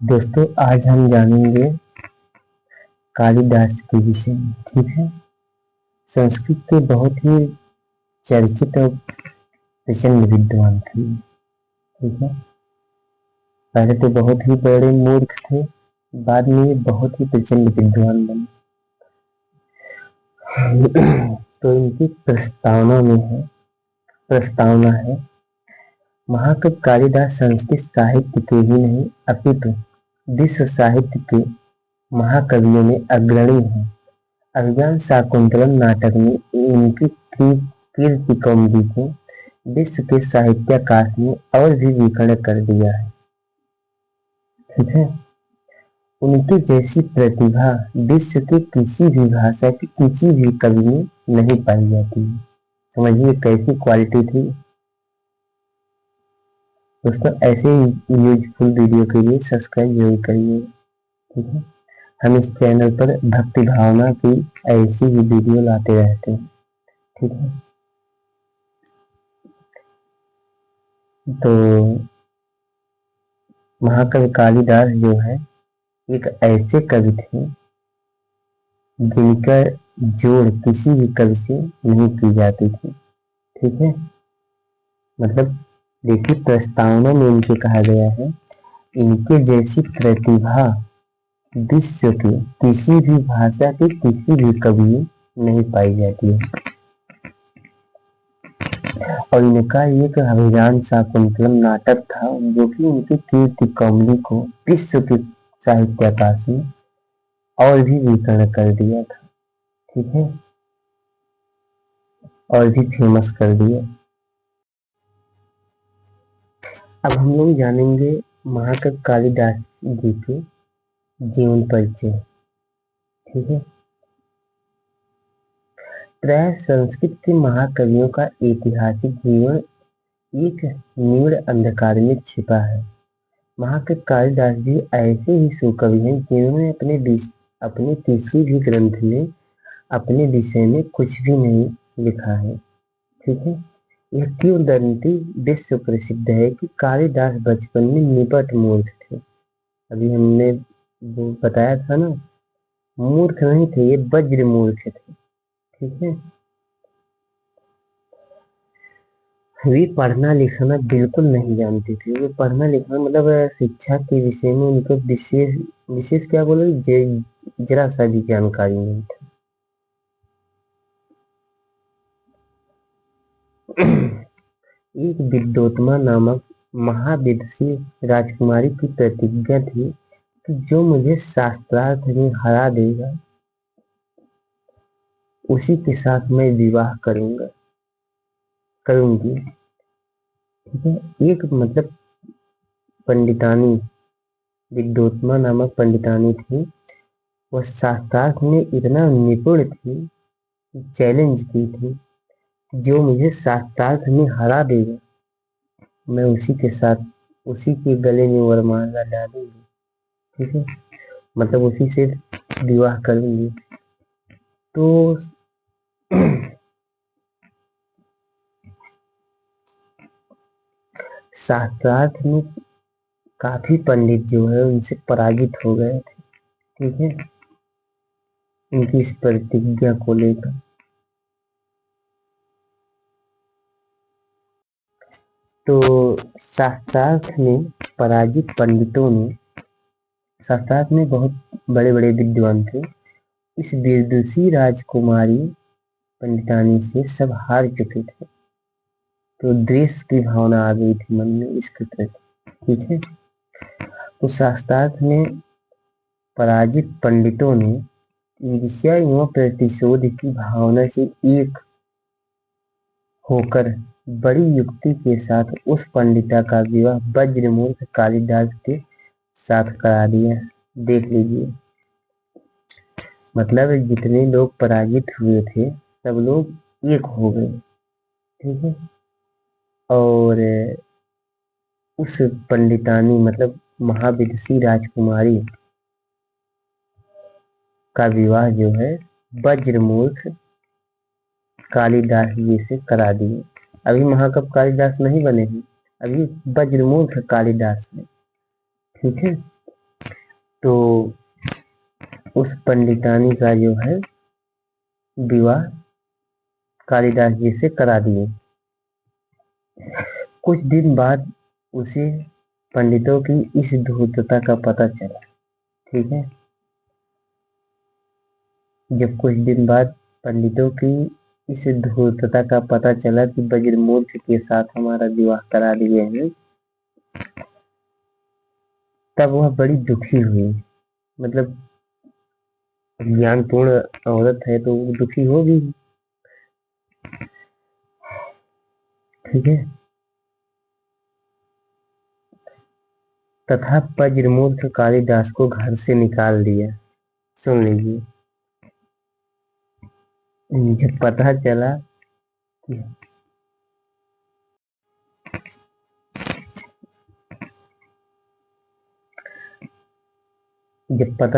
दोस्तों, आज हम जानेंगे कालिदास के विषय में। ठीक है। संस्कृत के बहुत ही चर्चित और प्रचंड विद्वान थे। ठीक है। पहले तो बहुत ही बड़े मूर्ख थे, बाद में ये बहुत ही प्रचंड विद्वान बने। तो इनकी प्रस्तावना है। महाकवि कालिदास संस्कृत साहित्य के ही नहीं अपितु विश्व साहित्य के महाकवियों में अग्रणी हैं। अभिज्ञान शाकुंतलम नाटक में इनकी कीर्ति कौमुदी को विश्व के साहित्याकाश में और भी विकर्ण कर दिया है। ठीक है। उनकी जैसी प्रतिभा विश्व के किसी भी भाषा की किसी भी कवि में नहीं पाई जाती है। समझिए कैसी क्वालिटी थी। दोस्तों, ऐसे ही यूजफुल वीडियो के लिए सब्सक्राइब जरूर करिए। ठीक है। हम इस चैनल पर भक्ति भावना की ऐसी ही वीडियो लाते रहते हैं। ठीक है। तो महाकवि कालिदास जो है एक ऐसे कवि थे जिनका जोड़ किसी भी कवि से नहीं की जाती थी। ठीक है। मतलब देखिए, प्रस्तावना में इनके कहा गया है, इनके जैसी प्रतिभा विश्व के किसी भी भाषा के किसी भी कवि में नहीं पाई जाती है। और इनका एक अभिज्ञान शाकुंतलम नाटक था जो कि उनकी कीर्ति कौमुदी को विश्व के साहित्याकाश में और भी विकर्ण कर दिया था। ठीक है। और भी फेमस कर दिया। अब हम लोग जानेंगे महाकवि कालिदास जी के जीवन परिचय। ठीक है। प्राय संस्कृत के महाकवियों का ऐतिहासिक जीवन एक नीड़ अंधकार में छिपा है। महाकवि कालिदास भी ऐसे ही सुकवि हैं जिन्होंने अपने किसी भी ग्रंथ में अपने विषय में कुछ भी नहीं लिखा है। ठीक है। यह किंवदंती विश्व प्रसिद्ध है कि कालिदास बचपन में निपट मूर्ख थे। अभी हमने वो बताया था ना, मूर्ख नहीं थे, ये वज्र मूर्ख थे। ठीक है। वे पढ़ना लिखना बिल्कुल नहीं जानते थे। वे पढ़ना लिखना मतलब शिक्षा के विषय में उनको विशेष विशेष क्या बोले, जरा सा भी जानकारी नहीं था। एक विद्योत्मा नामक महाविदुषी राजकुमारी की प्रतिज्ञा थी कि जो मुझे शास्त्रार्थ में हरा देगा उसी के साथ मैं विवाह करूंगी। ठीक है। एक मतलब पंडितानी, विद्योत्मा नामक पंडितानी थी। वह शास्त्रार्थ में इतना निपुण थी, चैलेंज की थी, जो मुझे शास्त्रार्थ में हरा देगा मैं उसी के गले में वरमाला डालूंगी। ठीक है। मतलब उसी से विवाह करूंगी। तो शास्त्रार्थ में काफी पंडित जो है उनसे पराजित हो गए थे। ठीक है। उनकी इस प्रतिज्ञा को लेकर तो शास्त्रार्थ में पराजित पंडितों ने, शास्त्रार्थ में बहुत बड़े बड़े विद्वान थे, इस विदुषी राजकुमारी पंडितानी से सब हार चुके थे। तो द्वेष की भावना आ गई थी मन में इसके प्रति। ठीक है। तो शास्त्रार्थ में पराजित पंडितों ने ईर्ष्या एवं प्रतिशोध की भावना से एक होकर बड़ी युक्ति के साथ उस पंडिता का विवाह वज्रमूर्ख कालिदास के साथ करा दिया। देख लीजिए, मतलब जितने लोग पराजित हुए थे सब लोग एक हो गए। ठीक है। और उस पंडितानी मतलब महाविदुषी राजकुमारी का विवाह जो है वज्रमूर्ख कालिदास जी से करा दिए। अभी महाकवि कालिदास नहीं बने हैं, अभी वज्रमूर्ख कालिदास है। ठीक है। तो उस पंडितानी का जो है विवाह कालिदास जी से करा दिए। कुछ दिन बाद उसे पंडितों की इस धूर्तता का पता चला। ठीक है, जब कुछ दिन बाद पंडितों की इस धूर्तता का पता चला कि वज्रमूर्ख के साथ हमारा विवाह करा दिए हैं, तब वह बड़ी दुखी हुई। मतलब ज्ञानपूर्ण औरत है तो वो दुखी होगी। ठीक है, तथा वज्रमूर्ख कालिदास को घर से निकाल दिया। सुन लीजिए, जब पता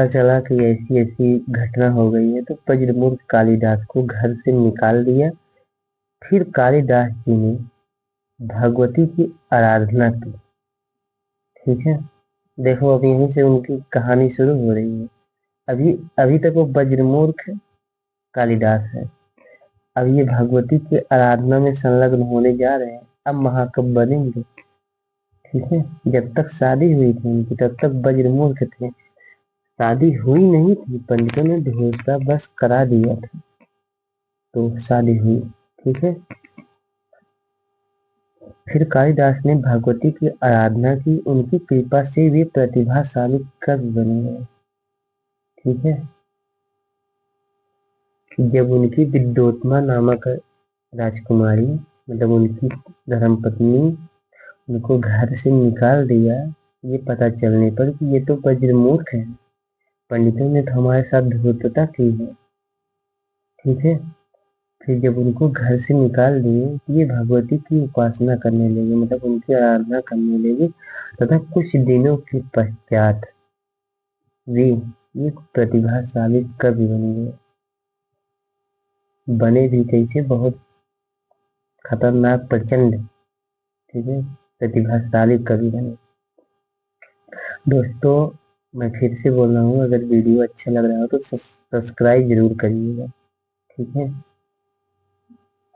चला कि ऐसी ऐसी घटना हो गई है, तो वज्रमूर्ख कालिदास को घर से निकाल दिया। फिर कालिदास जी ने भगवती की आराधना की। ठीक है, देखो अब यहीं से उनकी कहानी शुरू हो रही है। अभी अभी तक वो वज्रमूर्ख कालिदास है, अब ये भगवती की आराधना में संलग्न होने जा रहे हैं, अब महाकवि बनेंगे। ठीक है, जब तक शादी हुई थी उनकी तब तक वज्रमूर्ख थे। शादी हुई नहीं थी, पंडितों ने ढोलता बस करा दिया था तो शादी हुई। ठीक है, फिर कालिदास ने भगवती की आराधना की, उनकी कृपा से वे प्रतिभाशाली कवि बन गए। ठीक है, जब उनकी विद्योत्मा नामक राजकुमारी, मतलब उनकी धर्मपत्नी, उनको घर से निकाल दिया, ये पता चलने पर कि ये तो वज्रमूर्ख है, पंडितों ने तो हमारे साथ धूर्तता की है। ठीक है, फिर जब उनको घर से निकाल दिए तो ये भगवती की उपासना करने लगे, मतलब उनकी आराधना करने लगे, तथा कुछ दिनों के पश्चात वे एक प्रतिभाशाली कवि बन गए। बने भी कैसे, बहुत खतरनाक, प्रचंड। ठीक है, प्रतिभाशाली कवि बने। दोस्तों, मैं फिर से बोल रहा हूँ, अगर वीडियो अच्छा लग रहा हो तो सब्सक्राइब जरूर करिएगा। ठीक है,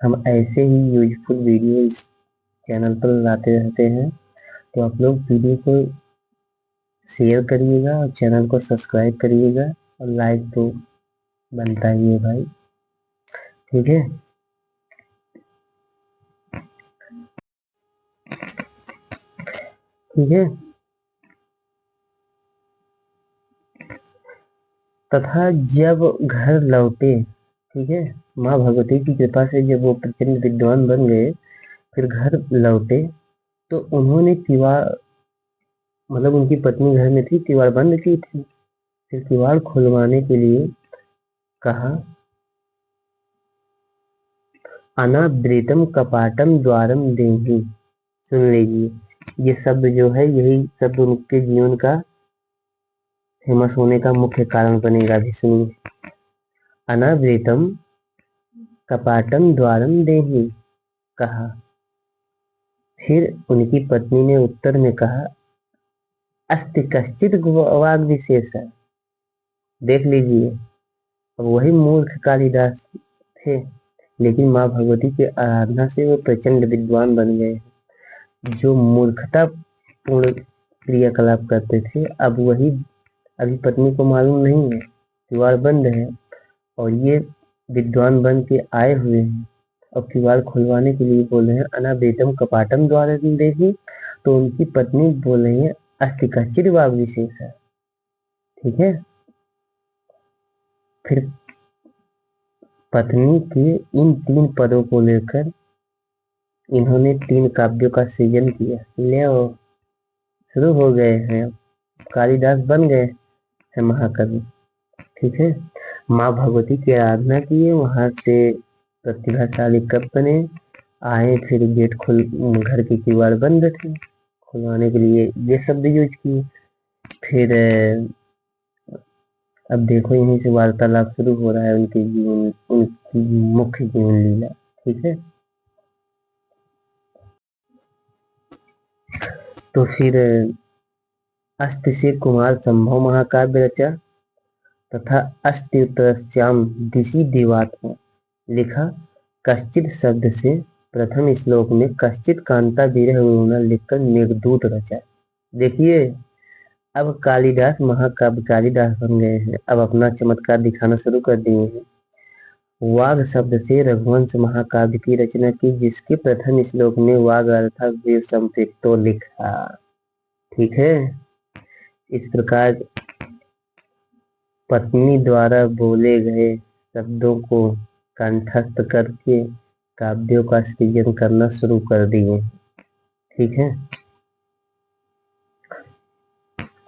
हम ऐसे ही यूजफुल वीडियो इस चैनल पर लाते रहते हैं, तो आप लोग वीडियो को शेयर करिएगा और चैनल को सब्सक्राइब करिएगा, और लाइक तो बनता ही है भाई। ठीक है, ठीक है, तथा जब घर लौटे, ठीक है, माँ भगवती की कृपा से जब वो प्रचंड विद्वान बन गए, फिर घर लौटे तो उन्होंने किवाड़, मतलब उनकी पत्नी घर में थी, किवाड़ बंद की थी। फिर किवाड़ खुलवाने के लिए कहा, अनावृतम कपाटम द्वारम देहि। सुन लीजिए, ये शब्द जो है, यही शब्द उनके जीवन का फेमस होने का मुख्य कारण बनेगा। भी सुनिए, अनावृतम कपाटम द्वारम देहि कहा। फिर उनकी पत्नी ने उत्तर में कहा, अस्ति कश्चित वाग विशेष। देख लीजिए, अब वही मूर्ख कालिदास थे, लेकिन माँ भगवती की आराधना से वो प्रचंड विद्वान बन गए। जो मूर्खता पूर्ण क्रियाकलाप करते थे, अब वही, अभी पत्नी को मालूम नहीं है, किवाड़ बंद है, और ये विद्वान बन के आए हुए हैं, और किवाड़ खुलवाने के लिए बोल रहे हैं, अनावेदम कपाटम द्वारा देही। तो उनकी पत्नी बोल रही है, अस्ति कश्चित् वाग विशेष है। ठीक है, फिर पत्नी के इन 3 पदों को लेकर इन्होंने 3 काव्यों का सृजन किया। ले शुरू हो गए हैं, कालिदास बन गए हैं महाकवि। ठीक है, माँ भगवती की आराधना किए, वहां से प्रतिभाशाली कवि बने, आए, फिर गेट खुल, घर की किवाड़ बंद थी, खुलवाने के लिए ये शब्द यूज किए। फिर अब देखो, यहीं से वार्तालाप शुरू हो रहा है उनके जीवन, उनकी मुख्य जीवन लीला। ठीक है, तो फिर अस्ति से कुमार संभव महाकाव्य रचा तथा अस्त्युत्तरस्याम दिशि देवात्मा लिखा। कश्चित शब्द से प्रथम श्लोक में कश्चित कांता विरह विवरण लिखकर मेघदूत रचा। देखिए, अब कालिदास महाकाव्य कालिदास बन गए हैं, अब अपना चमत्कार दिखाना शुरू कर दिए हैं। वाग शब्द से रघुवंश महाकाव्य की रचना की, जिसके प्रथम श्लोक में वाग अर्थात वीर संपृक्तो लिखा। ठीक है, इस प्रकार पत्नी द्वारा बोले गए शब्दों को कंठस्थ करके काव्यों का सृजन करना शुरू कर दिए। ठीक है,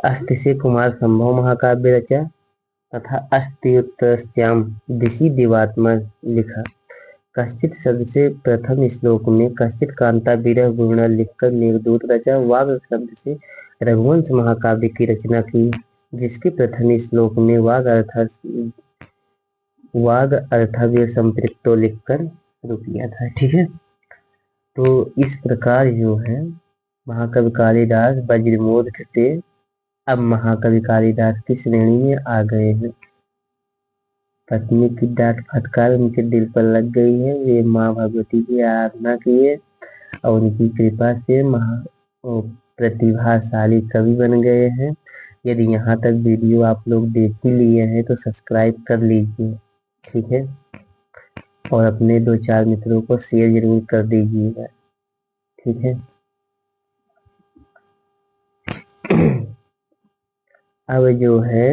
अस्ति से कुमार संभव महाकाव्य रचा तथा अस्त्युत्तरस्याम दिशि देवात्मा लिखा। कश्चित शब्द से प्रथम श्लोक में कश्चित कांता विरह विवरण लिखकर मेघदूत रचा। वाग शब्द से रघुवंश महाकाव्य की रचना की, जिसके प्रथम श्लोक में वाग अर्थावीर संपृक्तो लिखकर शुरू किया था। ठीक है, तो इस प्रकार जो है महाकवि कालिदास वज्रमोक्ष से अब महाकवि कालिदास की श्रेणी में आ गए हैं। पत्नी की डांट फटकार उनके दिल पर लग गई है, वे माँ भगवती की आराधना किए और उनकी कृपा से प्रतिभाशाली कवि बन गए हैं। यदि यहाँ तक वीडियो आप लोग देख ही लिए हैं तो सब्सक्राइब कर लीजिए। ठीक है, और अपने 2-4 मित्रों को शेयर जरूर कर दीजिएगा। ठीक है, अब जो है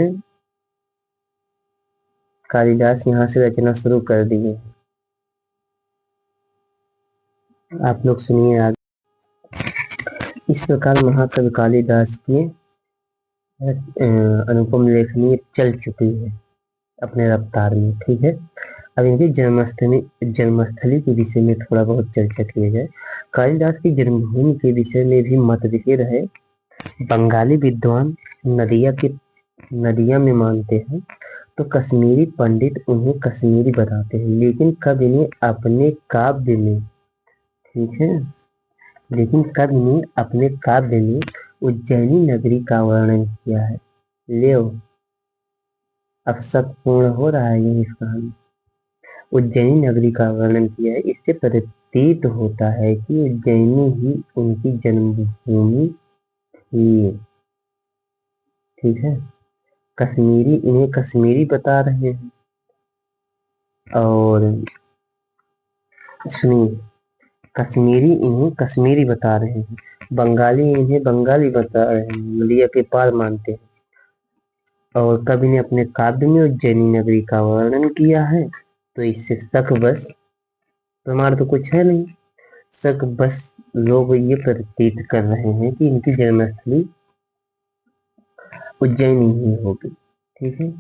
कालिदास यहाँ से रचना शुरू कर दिए। आप लोग सुनिए आगे। इस प्रकार महाकवि कालिदास की अनुपम लेखनी चल चुकी है अपने रफ्तार में। ठीक है, अब इनकी जन्मस्थली के विषय में थोड़ा बहुत चर्चा किया जाए। कालिदास की जन्मभूमि के विषय में भी मतभेद है। बंगाली विद्वान नदिया में मानते हैं, तो कश्मीरी पंडित उन्हें कश्मीरी बताते हैं, लेकिन कवि ने अपने काव्य में, ठीक है, लेकिन कवि ने अपने काव्य में उज्जैनी नगरी का वर्णन किया है। ले अब शक पूर्ण हो रहा है ये इस कहानी। उज्जैनी नगरी का वर्णन किया है, इससे प्रतीत होता है कि उज्जैनी ही उनकी जन्मभूमि थी। ठीक है, कश्मीरी इन्हें कश्मीरी बता रहे हैं, और सुनिए, कश्मीरी इन्हें कश्मीरी बता रहे हैं, बंगाली इन्हें बंगाली बता रहे हैं, नदिया के पार मानते हैं। और कवि ने अपने काव्य में उज्जैनी नगरी का वर्णन किया है, तो इससे शक बस, प्रमाण तो कुछ है नहीं, शक बस लोग ये प्रतीत कर रहे हैं कि इनकी जन्मस्थली उज्जैनी ही होगी। ठीक है,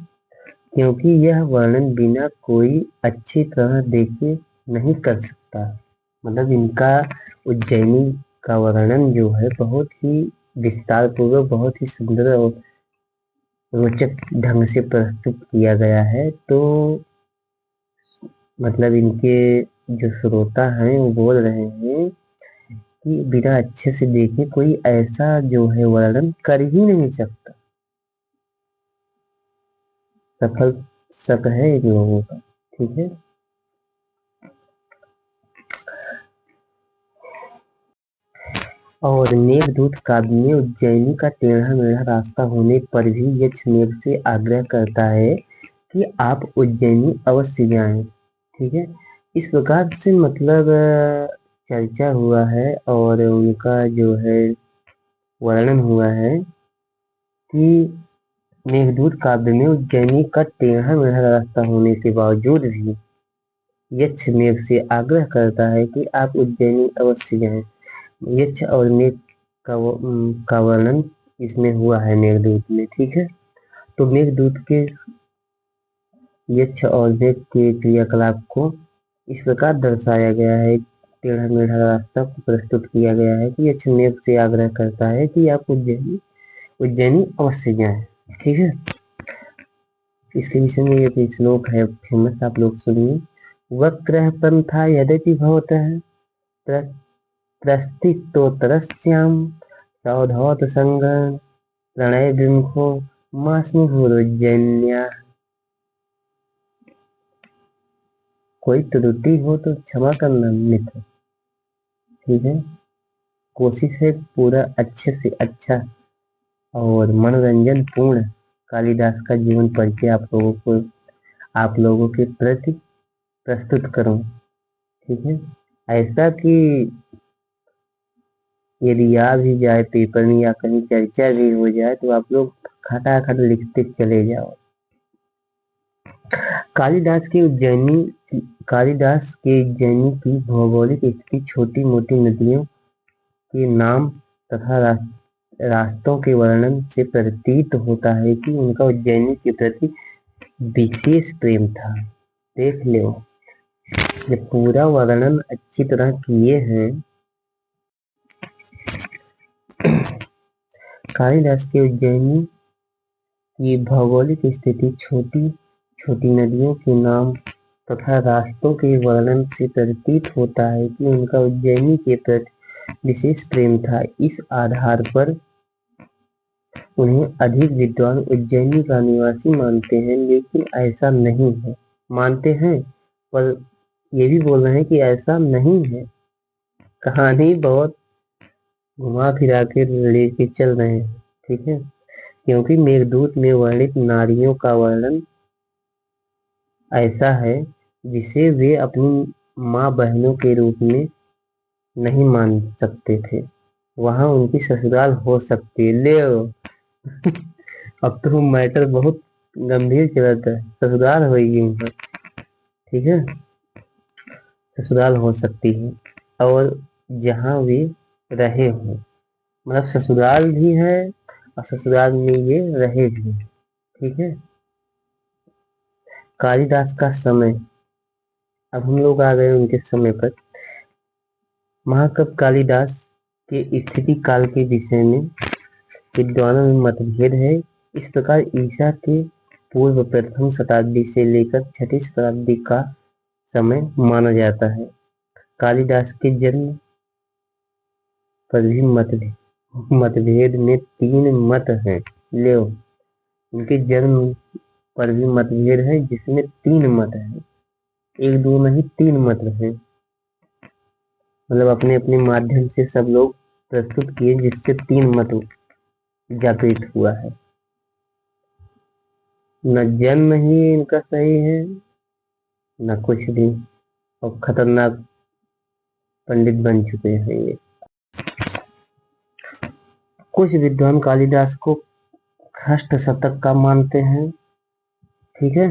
क्योंकि यह वर्णन बिना कोई अच्छी तरह देखे नहीं कर सकता। मतलब इनका उज्जैनी का वर्णन जो है बहुत ही विस्तार पूर्वक, बहुत ही सुंदर और रोचक ढंग से प्रस्तुत किया गया है। तो मतलब इनके जो श्रोता हैं वो बोल रहे हैं कि बिना अच्छे से देखे कोई ऐसा जो है वर्णन कर ही नहीं सकता। सफल शक है इन लोगों का। ठीक है, और मेघदूत काव्य में उज्जैनी का टेढ़ा मेढ़ा रास्ता होने पर भी यक्ष मेघ से आग्रह करता है कि आप उज्जैनी अवश्य जाएं। ठीक है, इस प्रकार से मतलब चर्चा हुआ है और उनका जो है वर्णन हुआ है कि मेघदूत काव्य में उज्जैनी का टेढ़ा मेढ़ा रास्ता होने के बावजूद भी यक्ष मेघ से आग्रह करता है कि आप उज्जैनी अवश्य जाएं। यक्ष और मेघ का वर्णन इसमें हुआ है मेघदूत में। ठीक है, तो मेघदूत के यक्ष और मेघ के क्रियाकलाप को इस प्रकार दर्शाया गया है, टेढ़ा मेढ़ा रास्ता को प्रस्तुत किया गया है कि यक्ष मेघ से आग्रह करता है कि आप उज्जैनी अवश्य जाएं। ठीक है, इसके विषय में एक श्लोक है फेमस, आप लोग सुनिए। वक्रः पंथा यद्यपि भवतः प्रस्थितोत्तरस्यां सौधौत संगः प्रणय विमुखो मास्मुहुरुज्जन्या। कोई त्रुटि हो तो क्षमा करना मित्र, ठीक है। कोशिश है पूरा अच्छे से अच्छा और मनोरंजन पूर्ण कालिदास का जीवन परिचय आप लोगों के प्रति प्रस्तुत करूं, ठीक है। ऐसा कि यदि आ भी जाए पेपर में या कहीं चर्चा भी हो जाए तो आप लोग खटाखट लिखते चले जाओ। कालिदास के उज्जैनी की भौगोलिक स्थिति छोटी मोटी नदियों के नाम तथा रास्तों के वर्णन से प्रतीत होता है कि उनका उज्जैनी के प्रति विशेष प्रेम था। देख लो, ये पूरा वर्णन अच्छी तरह किए हैं। कालिदास के उज्जैनी की भौगोलिक स्थिति छोटी छोटी नदियों के नाम तथा रास्तों के वर्णन से प्रतीत होता है कि उनका उज्जैनी के प्रति विशेष प्रेम था। इस आधार पर उन्हें अधिक विद्वान उज्जैनी का निवासी मानते हैं, लेकिन ऐसा नहीं है। मानते हैं पर ये भी बोल रहे हैं कि ऐसा नहीं है। कहानी बहुत घुमा फिरा के लेके चल रहे हैं, ठीक है। क्योंकि मेघदूत में वर्णित नारियों का वर्णन ऐसा है जिसे वे अपनी माँ बहनों के रूप में नहीं मान सकते थे। वहां उनकी ससुराल हो सकती है। ले अब तो मैटर बहुत गंभीर चलता है। ससुराल होगी उनका, ठीक है। ससुराल हो सकती है और जहां वे रहे हो, मतलब ससुराल भी है और ससुराल में ये रहे भी, ठीक है। कालिदास का समय, अब हम लोग आ गए उनके समय पर। महाकवि कालिदास के स्थिति काल के विषय में विद्वानों में मतभेद है। इस प्रकार ईसा के पूर्व प्रथम शताब्दी से लेकर छठी शताब्दी का समय माना जाता है। कालिदास के जन्म पर भी मतभेद में 3 मत हैं। ले, उनके जन्म पर भी मतभेद है जिसमें 3 मत हैं। एक दो नहीं, 3 मत हैं। मतलब अपने अपने माध्यम से सब लोग प्रस्तुत किए, जिससे 3 मत जागृत हुआ है। न जन्म ही इनका सही है न कुछ भी, और खतरनाक पंडित बन चुके हैं ये। कुछ विद्वान कालिदास को षष्ठ शतक का मानते हैं, ठीक है।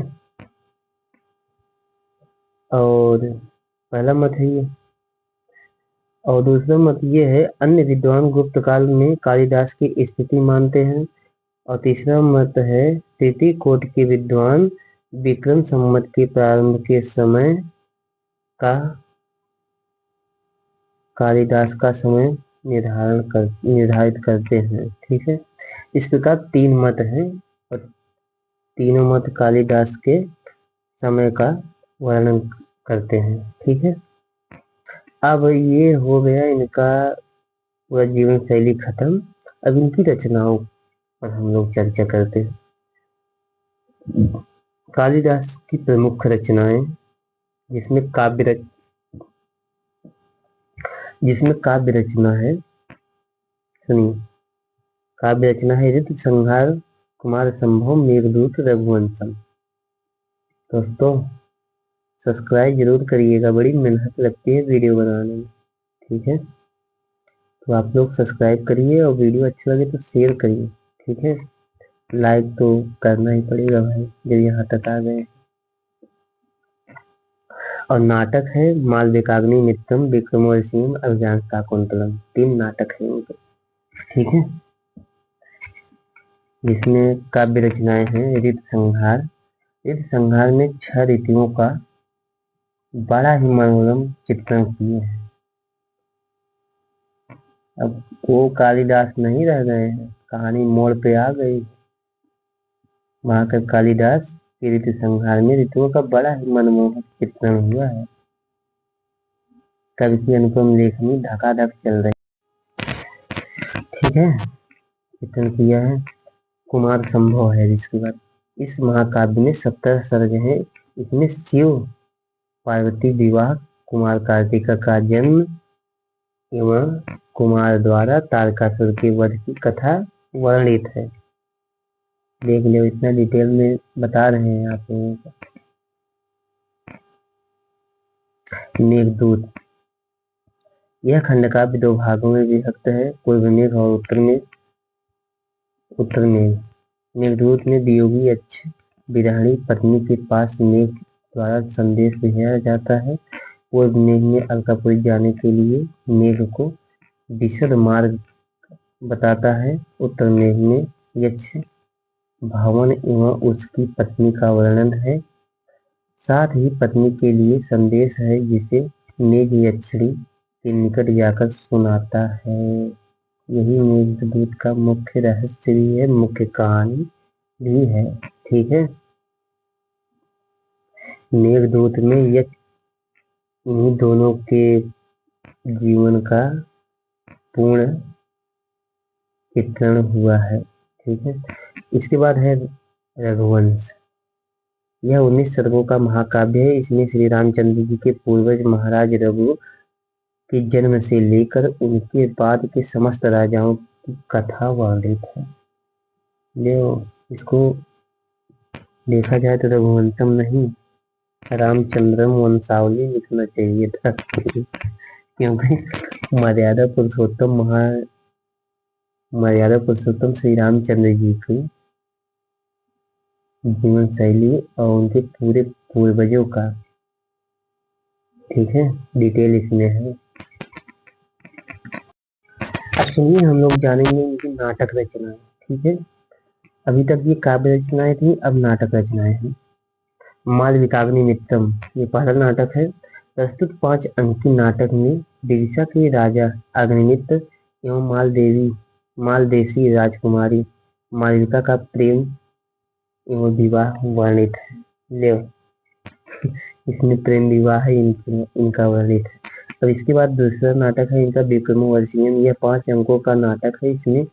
और पहला मत है ये। और दूसरा मत ये है, अन्य विद्वान गुप्त काल में कालिदास की स्थिति मानते हैं। और तीसरा मत है, तृतीय कोटि के विद्वान विक्रम संवत के प्रारंभ के समय का कालिदास का समय निर्धारित करते हैं, ठीक है। इस प्रकार 3 मत हैं और तीनों मत कालिदास के समय का वर्णन करते हैं, ठीक है। अब ये हो गया इनका पूरा जीवन शैली खत्म। अब इनकी रचनाओं पर हम लोग चर्चा करते हैं। कालिदास की प्रमुख रचनाएं, जिसमें काव्य रचना है, सुनिए। काव्य रचना है ऋतु संहार, कुमार संभव, मेघदूत, रघुवंशम। दोस्तों सब्सक्राइब जरूर करिएगा, बड़ी मेहनत लगती है वीडियो बनाने में, ठीक है। तो आप लोग सब्सक्राइब करिए और वीडियो अच्छा लगे तो शेयर करिए, ठीक है। लाइक तो करना ही पड़ेगा भाई जब यहाँ तक आ गए। और नाटक है मालविकाग्नि मित्रम, विक्रमोर्वशीयम, अभिज्ञान शाकुंतलम। 3 नाटक है उनके, ठीक है। जिसमें काव्य रचनाएं हैं ऋतु संहार। ऋतु संहार में 6 ऋतुओं का बड़ा ही मनोरम चित्रण किए हैं। अब वो कालिदास नहीं रह गए हैं, कहानी मोड़ पे आ गई। महाकवि कालिदास के ऋतु संहार में ऋतुओं का बड़ा ही मनमोहक चित्रण हुआ है। कवि की अनुपम लेखनी धकाधक चल रही, ठीक है। चित्रण किया है कुमार संभव है। इसके बाद इस महाकाव्य में 17 सर्ग हैं। इसमें शिव पार्वती विवाह, कुमार कार्तिका का जन्म एवं कुमार द्वारा तारकासुर के वध की कथा वर्णित है। देख लो, इतना डिटेल में बता रहे हैं आप लोगों को। मेघदूत, यह खंडकाव्य 2 भागों में विभक्त है, पूर्व मेघ और उत्तर मेघ। मेघदूत में वियोगी यक्ष विरहिणी पत्नी के पास मेघ द्वारा संदेश भेजा जाता है। पूर्व मेघ में अलकापुरी जाने के लिए मेघ को विशद मार्ग बताता है। उत्तर मेघ में यक्ष भवन एवं उसकी पत्नी का वर्णन है, साथ ही पत्नी के लिए संदेश है जिसे मेघ यक्षिणी के निकट जाकर सुनाता है। यही मेघदूत का मुख्य रहस्य भी है, मुख्य कहानी भी है। ठीक है, मेघदूत में यक्ष इन्हीं दोनों के जीवन का पूर्ण चित्रण हुआ है। ठीक है, इसके बाद है रघुवंश। यह 19 सर्गों का महाकाव्य है। इसमें श्री रामचंद्र जी के पूर्वज महाराज रघु के जन्म से लेकर उनके बाद के समस्त राजाओं की कथा वर्णित है। इसको देखा जाए तो रघुवंशम नहीं, रामचंद्रम वंशावली लिखना चाहिए था, क्योंकि मर्यादा पुरुषोत्तम श्री रामचंद्र जी की जीवन शैली और उनके पूरे पूर्वजों का, ठीक है, डिटेल इसमें है। अब सुनिए, हम लोग जानेंगे इनकी नाटक रचनाएं। ठीक है, अभी तक ये काव्य रचनाएं थी, अब नाटक रचनाएं हैं। मालविकाग्नि मित्रम, ये पहला नाटक है। प्रस्तुत 5 अंकी नाटक में विदिशा के राजा अग्निमित्र एवं मालदेशी राजकुमारी मालविका का प्रेम एवं विवाह वर्णित है। ले इसमें प्रेम विवाह है इनका वर्णित है। अब इसके बाद दूसरा नाटक है इनका विक्रमोर्वशीयम। यह 5 अंकों का नाटक है। इसमें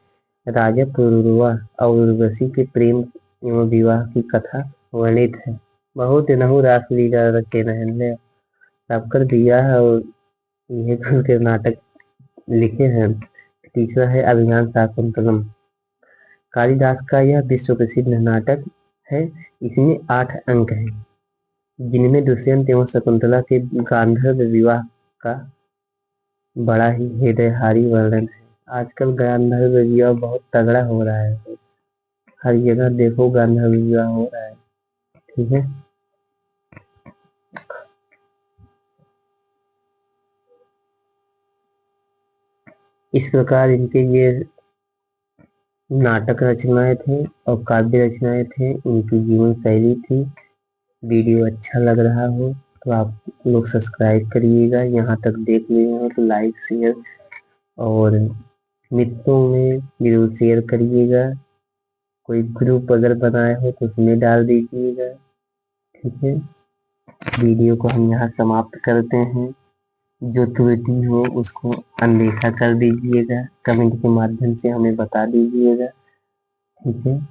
राजा पुरुरवा और उर्वशी के प्रेम एवं विवाह की कथा वर्णित है। बहुत नहु रास लीला रचे ने सब कर दिया है और यह करके नाटक लिखे हैं। तीसरा है अभिज्ञान शाकुंतलम। कालिदास का यह विश्व प्रसिद्ध नाटक है। इसमें 8 अंक हैं, जिनमें दुष्यंत एवं शकुंतला के गांधर्व विवाह का बड़ा ही हृदयहारी वर्णन है। आजकल गांधर्व विवाह बहुत तगड़ा हो रहा है, हर जगह देखो गांधर्व विवाह हो रहा है। ठीक है, इस प्रकार इनके ये नाटक रचनाएं थे और काव्य रचनाएं थे, इनकी जीवन शैली थी। वीडियो अच्छा लग रहा हो तो आप लोग सब्सक्राइब करिएगा। यहाँ तक देख लिए हो तो लाइक शेयर और मित्रों में जरूर शेयर करिएगा। कोई ग्रुप अगर बनाए हो तो उसमें डाल दीजिएगा। ठीक है, वीडियो को हम यहाँ समाप्त करते हैं। जो त्रुटि हो उसको अनदेखा कर दीजिएगा, कमेंट के माध्यम से हमें बता दीजिएगा। ठीक है,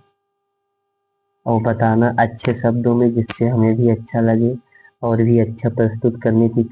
और बताना अच्छे शब्दों में, जिससे हमें भी अच्छा लगे और भी अच्छा प्रस्तुत करने की